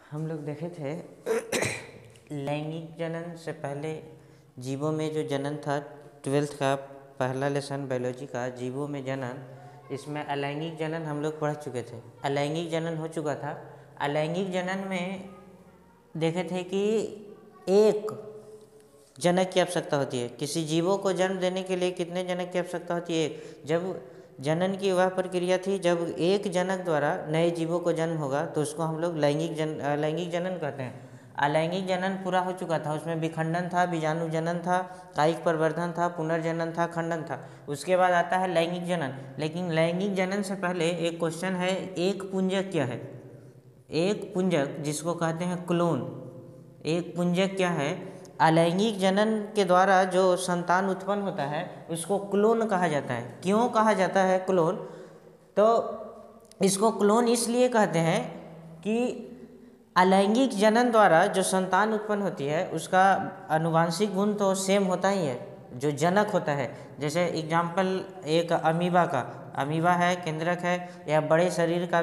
हम लोग देखे थे लैंगिक जनन से पहले जीवों में जो जनन था, 12th का पहला लेसन बायोलॉजी का जीवों में जनन, इसमें अलैंगिक जनन हम लोग पढ़ चुके थे। अलैंगिक जनन हो चुका था। अलैंगिक जनन में देखे थे कि एक जनक की आवश्यकता होती है। किसी जीवों को जन्म देने के लिए कितने जनक की आवश्यकता होती है? एक। जब जनन की वह प्रक्रिया थी जब एक जनक द्वारा नए जीवों को जन्म होगा तो उसको हम लोग लैंगिक जनन कहते हैं। अलैंगिक जनन पूरा हो चुका था, उसमें विखंडन था, बीजाणु जनन था, कायिक प्रवर्धन था, पुनर्जनन था, खंडन था। उसके बाद आता है लैंगिक जनन। लेकिन लैंगिक जनन से पहले एक क्वेश्चन है, एक पुंजक क्या है? एक पुंजक जिसको कहते हैं क्लोन, एक पुंजक क्या है? अलैंगिक जनन के द्वारा जो संतान उत्पन्न होता है उसको क्लोन कहा जाता है। क्यों कहा जाता है क्लोन? तो इसको क्लोन इसलिए कहते हैं कि अलैंगिक जनन द्वारा जो संतान उत्पन्न होती है उसका आनुवांशिक गुण तो सेम होता ही है, जो जनक होता है। जैसे एग्जाम्पल एक अमीबा है, केंद्रक है, या बड़े शरीर का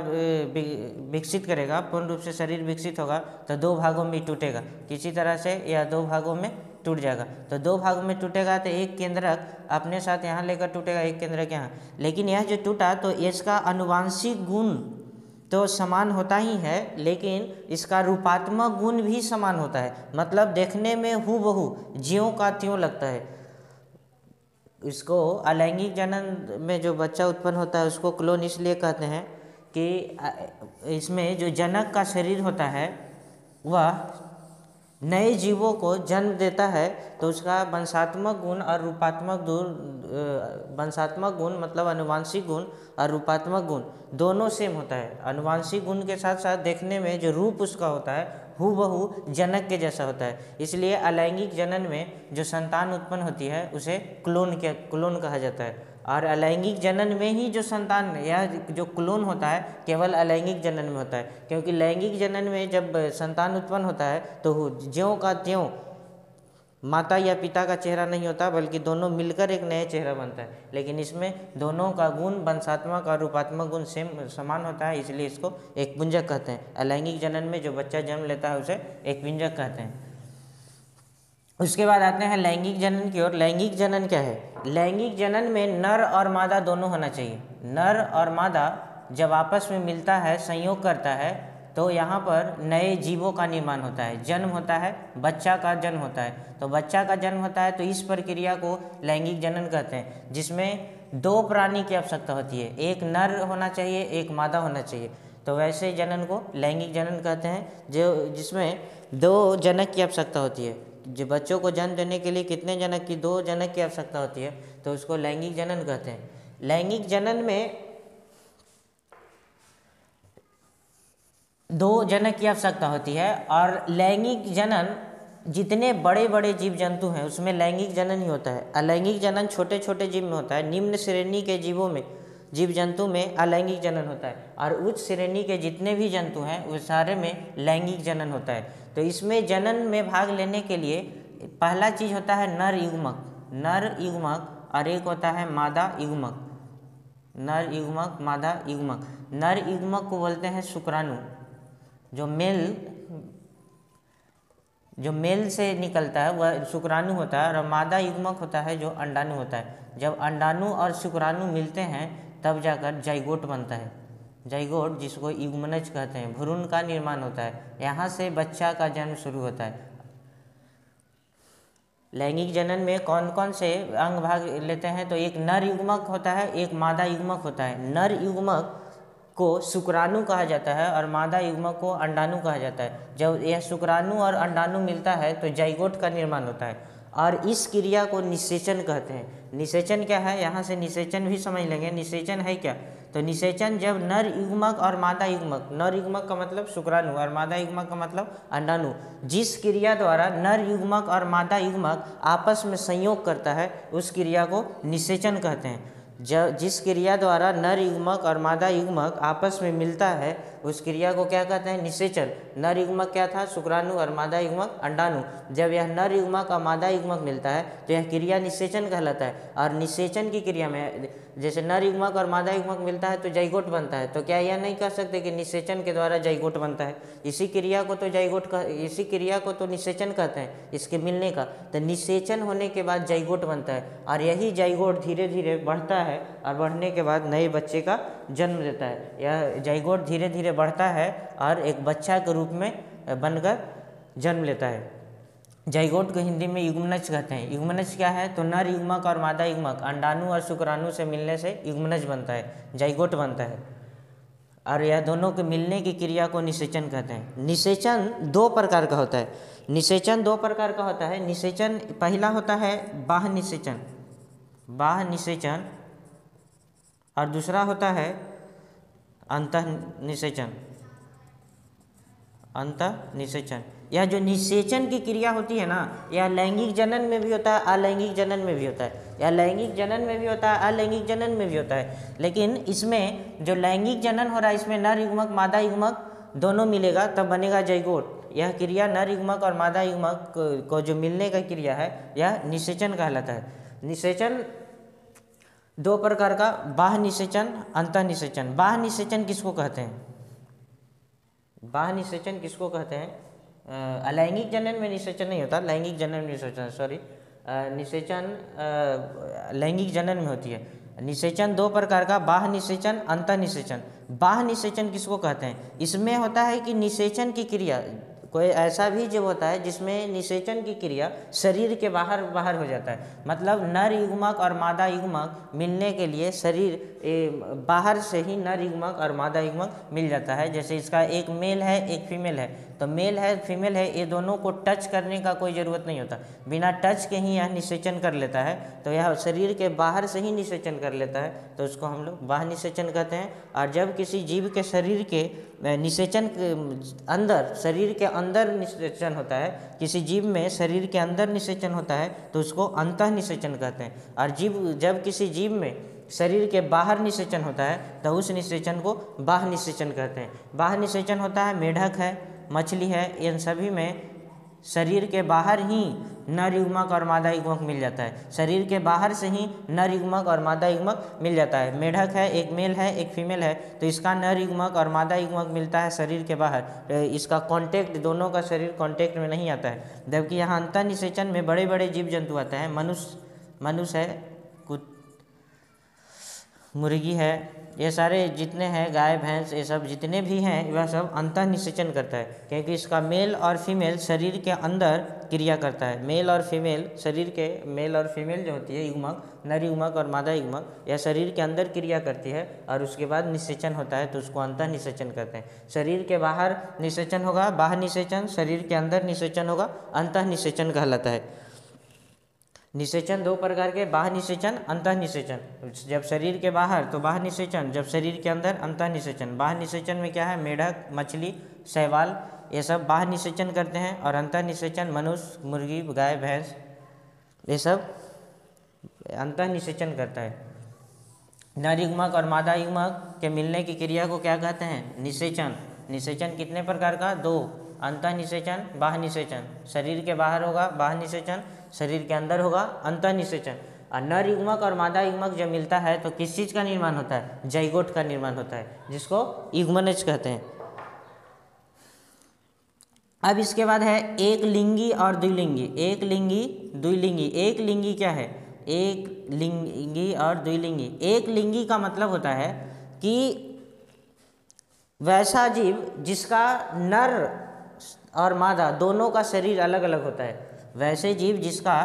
विकसित करेगा, पूर्ण रूप से शरीर विकसित होगा तो दो भागों में टूटेगा किसी तरह से, या दो भागों में टूट जाएगा। तो दो भागों में टूटेगा तो एक केंद्रक अपने साथ यहाँ लेकर टूटेगा, एक केंद्रक यहाँ। लेकिन यह जो टूटा तो इसका आनुवांशिक गुण तो समान होता ही है, लेकिन इसका रूपात्मक गुण भी समान होता है। मतलब देखने में हूबहू ज्यों का त्यों लगता है। इसको अलैंगिक जनन में जो बच्चा उत्पन्न होता है उसको क्लोन इसलिए कहते हैं कि इसमें जो जनक का शरीर होता है वह नए जीवों को जन्म देता है, तो उसका वंशात्मक गुण और रूपात्मक वंशात्मक गुण मतलब आनुवांशिक गुण और रूपात्मक गुण दोनों सेम होता है। आनुवांशिक गुण के साथ साथ देखने में जो रूप उसका होता है हूबहू जनक के जैसा होता है। इसलिए अलैंगिक जनन में जो संतान उत्पन्न होती है उसे क्लोन कहा जाता है। और अलैंगिक जनन में ही जो संतान या जो क्लोन होता है केवल अलैंगिक जनन में होता है, क्योंकि लैंगिक जनन में जब संतान उत्पन्न होता है तो ज्यों का त्यों माता या पिता का चेहरा नहीं होता, बल्कि दोनों मिलकर एक नया चेहरा बनता है। लेकिन इसमें दोनों का गुण वंशात्मक और रूपात्मक गुण समान होता है, इसलिए इसको एक पुंजक कहते हैं। अलैंगिक जनन में जो बच्चा जन्म लेता है उसे एक पुंजक कहते हैं। उसके बाद आते हैं लैंगिक जनन की ओर। लैंगिक जनन क्या है? लैंगिक जनन में नर और मादा दोनों होना चाहिए। नर और मादा जब आपस में मिलता है, संयोग करता है, तो यहाँ पर नए जीवों का निर्माण होता है, जन्म होता है, बच्चा का जन्म होता है। तो बच्चा का जन्म होता है तो इस प्रक्रिया को लैंगिक जनन कहते हैं, जिसमें दो प्राणी की आवश्यकता होती है, एक नर होना चाहिए, एक मादा होना चाहिए। तो वैसे जनन को लैंगिक जनन कहते हैं, जिसमें दो जनक की आवश्यकता होती है। जो बच्चों को जन्म देने के लिए कितने जनक की? दो जनक की आवश्यकता होती है, तो उसको लैंगिक जनन कहते हैं। लैंगिक जनन में दो जनक की आवश्यकता होती है, और लैंगिक जनन जितने बड़े बड़े जीव जंतु हैं उसमें लैंगिक जनन ही होता है। अलैंगिक जनन छोटे छोटे जीव में होता है। निम्न श्रेणी के जीवों में, जीव जंतु में अलैंगिक जनन होता है, और उच्च श्रेणी के जितने भी जंतु हैं उस सारे में लैंगिक जनन होता है। तो इसमें जनन में भाग लेने के लिए पहला चीज होता है नर युग्मक, और एक होता है मादा युग्मक। नर युग्मक, मादा युग्मक। नर युग्मक को बोलते हैं शुक्राणु, जो मेल से निकलता है वह शुक्राणु होता है, और मादा युग्मक होता है जो अंडाणु होता है। जब अंडाणु और शुक्राणु मिलते हैं तब जाकर जाइगोट बनता है। जाइगोट जिसको युग्मनज कहते हैं, भ्रूण का निर्माण होता है, यहाँ से बच्चा का जन्म शुरू होता है। लैंगिक जनन में कौन कौन से अंग भाग लेते हैं? तो एक नर युग्मक होता है, एक मादा युग्मक होता है। नर युग्मक को शुक्राणु कहा जाता है और मादा युग्मक को अंडाणु कहा जाता है। जब यह शुक्राणु और अंडाणु मिलता है तो जाइगोट का निर्माण होता है, और इस क्रिया को निषेचन कहते हैं। निषेचन क्या है? यहाँ से निषेचन भी समझ लेंगे। निषेचन है क्या? तो निषेचन जब नर युग्मक और मादा युग्मक, नर युग्मक का मतलब शुक्राणु और मादा युग्मक का मतलब अंडाणु, जिस क्रिया द्वारा नर युग्मक और मादा युग्मक आपस में संयोग करता है उस क्रिया को निषेचन कहते हैं। जिस क्रिया द्वारा नर युग्मक और मादा युग्मक आपस में मिलता है उस क्रिया को क्या कहते हैं? निषेचन। नर युग्मक क्या था? शुक्राणु, और मादा युग्मक अंडाणु। जब यह नर युग्मक और मादा युग्मक मिलता है तो यह क्रिया निषेचन कहलाता है। और निषेचन की क्रिया में जैसे नर युग्मक और मादा युग्मक मिलता है तो जाइगोट बनता है, तो क्या यह नहीं कह सकते कि निषेचन के द्वारा जाइगोट बनता है? इसी क्रिया को तो निषेचन कहते हैं, इसके मिलने का। तो निषेचन होने के बाद जाइगोट बनता है और यही जाइगोट धीरे धीरे बढ़ता है और बढ़ने के बाद नए बच्चे का जन्म देता है। यह जाइगोट धीरे धीरे बढ़ता है और एक बच्चा के रूप में बनकर जन्म लेता है। जाइगोट को हिंदी में युग्मनज कहते हैं। युग्मनज क्या है? तो नर युग्मक और मादा युग्मक अंडाणु और शुक्राणु से मिलने से युग्मनज बनता है, जाइगोट बनता है। और यह दोनों के मिलने की क्रिया को निषेचन कहते हैं। निषेचन दो प्रकार का होता है। निषेचन दो प्रकार का होता है। निषेचन पहला होता है बाह्य निषेचन, बाह्य निषेचन, और दूसरा होता है अंतः निषेचन, अंतः निषेचन। यह जो निषेचन की क्रिया होती है ना, यह लैंगिक जनन में भी होता है, अलैंगिक जनन में भी होता है। यह लैंगिक जनन में भी होता है, अलैंगिक जनन में भी होता है। लेकिन इसमें जो लैंगिक जनन हो रहा है, इसमें नर युग्मक मादा युग्मक दोनों मिलेगा तब बनेगा जाइगोट। यह क्रिया नर युग्मक और मादा युग्मक को जो मिलने का क्रिया है, यह निषेचन कहलाता है। निषेचन दो प्रकार का, बाह्य निषेचन, अंतः निषेचन। बाह्य निषेचन किसको कहते हैं? बाह्य निषेचन किसको कहते हैं? अलैंगिक जनन में निषेचन नहीं होता, लैंगिक जनन में निषेचन, सॉरी, निषेचन लैंगिक जनन में होती है। निषेचन दो प्रकार का, बाह्य निषेचन, अंतः निषेचन। बाह्य निषेचन किसको कहते हैं? इसमें होता है कि निषेचन की क्रिया, कोई ऐसा भी जीव होता है जिसमें निषेचन की क्रिया शरीर के बाहर बाहर हो जाता है। मतलब नर युग्मक और मादा युग्मक मिलने के लिए शरीर बाहर से ही नर युग्मक और मादा युग्मक मिल जाता है। जैसे इसका एक मेल है एक फीमेल है, तो मेल है फीमेल है, ये दोनों को टच करने का कोई ज़रूरत नहीं होता, बिना टच के ही यह निषेचन कर लेता है। तो यह शरीर के बाहर से ही निषेचन कर लेता है, तो उसको हम लोग बाह्य निषेचन कहते हैं। और जब किसी जीव के शरीर के निषेचन अंदर, शरीर के अंदर निषेचन होता है, किसी जीव में शरीर के अंदर निषेचन होता है, तो उसको अंतः निषेचन कहते हैं। और जब किसी जीव में शरीर के बाहर निषेचन होता है, तो उस निषेचन को बाह्य निषेचन कहते हैं। बाह्य निषेचन होता है, मेढक है, मछली है, इन सभी में शरीर के बाहर ही नर युग्मक और मादा युग्मक मिल जाता है। शरीर के बाहर से ही नर युग्मक और मादा युग्मक मिल जाता है। मेढक है, एक मेल है एक फीमेल है, तो इसका नर युग्मक और मादा युग्मक मिलता है शरीर के बाहर। इसका कांटेक्ट, दोनों का शरीर कांटेक्ट में नहीं आता है। जबकि यहाँ अंतः निषेचन में बड़े बड़े जीव जंतु आते हैं। मनुष्य है, मुर्गी है, ये सारे जितने हैं, गाय भैंस, ये सब जितने भी हैं, वह सब अंतः निषेचन करता है, क्योंकि इसका मेल और फीमेल शरीर के अंदर क्रिया करता है। मेल और फीमेल, शरीर के मेल और फीमेल जो होती है युग्मक, नर युग्मक और मादा युग्मक, यह शरीर के अंदर क्रिया करती है और उसके बाद निषेचन होता है, तो उसको अंतः निषेचन कहते हैं। शरीर के बाहर निषेचन होगा बाह्य निषेचन, शरीर के अंदर निषेचन होगा अंतः निषेचन कहलाता है। निषेचन दो प्रकार के, बाह्य निषेचन, अंतः निषेचन। जब शरीर के बाहर तो बाह्य निषेचन, जब शरीर के अंदर अंतः निषेचन। बाह्य निषेचन में क्या है? मेढक, मछली, शैवाल, ये सब बाह्य निषेचन करते हैं। और अंतः निषेचन मनुष्य, मुर्गी, गाय, भैंस, ये सब अंतः निषेचन करता है। नर युग्मक और मादा युग्मक के मिलने की क्रिया को क्या कहते हैं? निषेचन। निषेचन कितने प्रकार का? दो, अंतः निषेचन, बाह्य निषेचन। शरीर के बाहर होगा बाह्य निषेचन, शरीर के अंदर होगा अंतः निषेचन। और नर युग्मक और मादा युग्मक जब मिलता है तो किस चीज़ का निर्माण होता है? जाइगोट का निर्माण होता है, जिसको युग्मनज कहते हैं। अब इसके बाद है एक लिंगी और द्विलिंगी। एक लिंगी, द्विलिंगी। एक लिंगी क्या है? एक लिंगी और द्विलिंगी। एक लिंगी का मतलब होता है कि वैसा जीव जिसका नर और मादा दोनों का शरीर अलग अलग होता है। वैसे जीव जिसका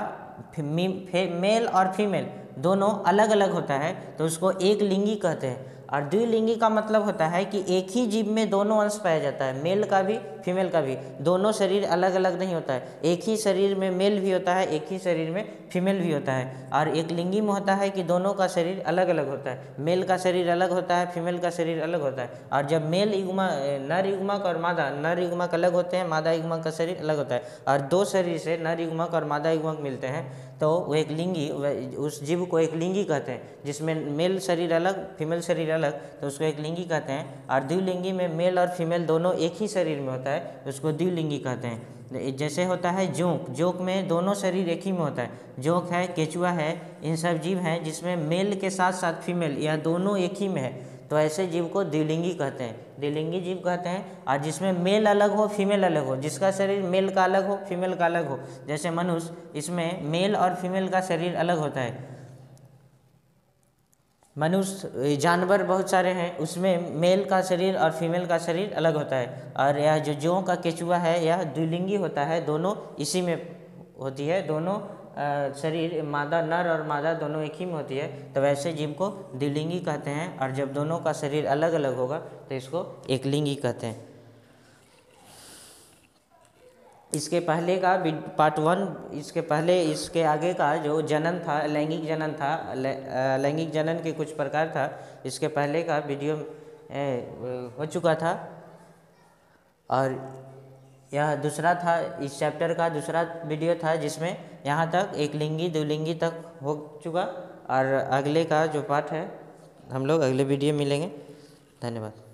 मेल और फीमेल दोनों अलग अलग होता है, तो उसको एक लिंगी कहते हैं। और द्विलिंगी का मतलब होता है कि एक ही जीव में दोनों अंश पाया जाता है, मेल का भी फीमेल का भी। दोनों शरीर अलग अलग नहीं होता है, एक ही शरीर में मेल भी होता है, एक ही शरीर में फीमेल भी होता है। और एक लिंगी में होता है कि दोनों का शरीर अलग अलग होता है, मेल का शरीर अलग होता है, फीमेल का शरीर अलग होता है। और जब मेल युग्मक, नर युग्मक और मादा, नर युग्मक अलग होते हैं, मादा युग्मक का शरीर अलग होता है। और दो शरीर से नर युग्मक और मादा युग्मक मिलते हैं तो वो एक लिंगी, उस जीव को एक लिंगी कहते हैं, जिसमें मेल शरीर अलग फीमेल शरीर अलग, तो उसको एक लिंगी कहते हैं। और द्विलिंगी में मेल और फीमेल दोनों एक ही शरीर में होता है, उसको द्विलिंगी कहते हैं। जैसे होता है जोंक, जोंक में दोनों शरीर एक ही में होता है, जोंक है, केचुआ है, इन सब जीव हैं जिसमें मेल के साथ साथ फीमेल या दोनों एक ही में है, तो ऐसे जीव को द्विलिंगी कहते हैं, द्विलिंगी जीव कहते हैं। और जिसमें मेल अलग हो फीमेल अलग हो, जिसका शरीर मेल का अलग हो फीमेल का अलग हो, जैसे मनुष्य, इसमें मेल और फीमेल का शरीर अलग होता है। मनुष्य, जानवर बहुत सारे हैं, उसमें मेल का शरीर और फीमेल का शरीर अलग होता है। और यह जो जों का केचुआ है यह द्विलिंगी होता है, दोनों इसी में होती है, दोनों शरीर मादा नर और मादा दोनों एक ही में होती है, तो वैसे जीव को द्विलिंगी कहते हैं। और जब दोनों का शरीर अलग अलग होगा तो इसको एकलिंगी कहते हैं। इसके पहले का पार्ट 1, इसके पहले इसके आगे का जो जनन था, लैंगिक जनन था, लैंगिक जनन के कुछ प्रकार था, इसके पहले का वीडियो हो चुका था। और यह दूसरा था, इस चैप्टर का दूसरा वीडियो था, जिसमें यहाँ तक एक लिंगी द्विलिंगी तक हो चुका। और अगले का जो पार्ट है हम लोग अगले वीडियो मिलेंगे। धन्यवाद।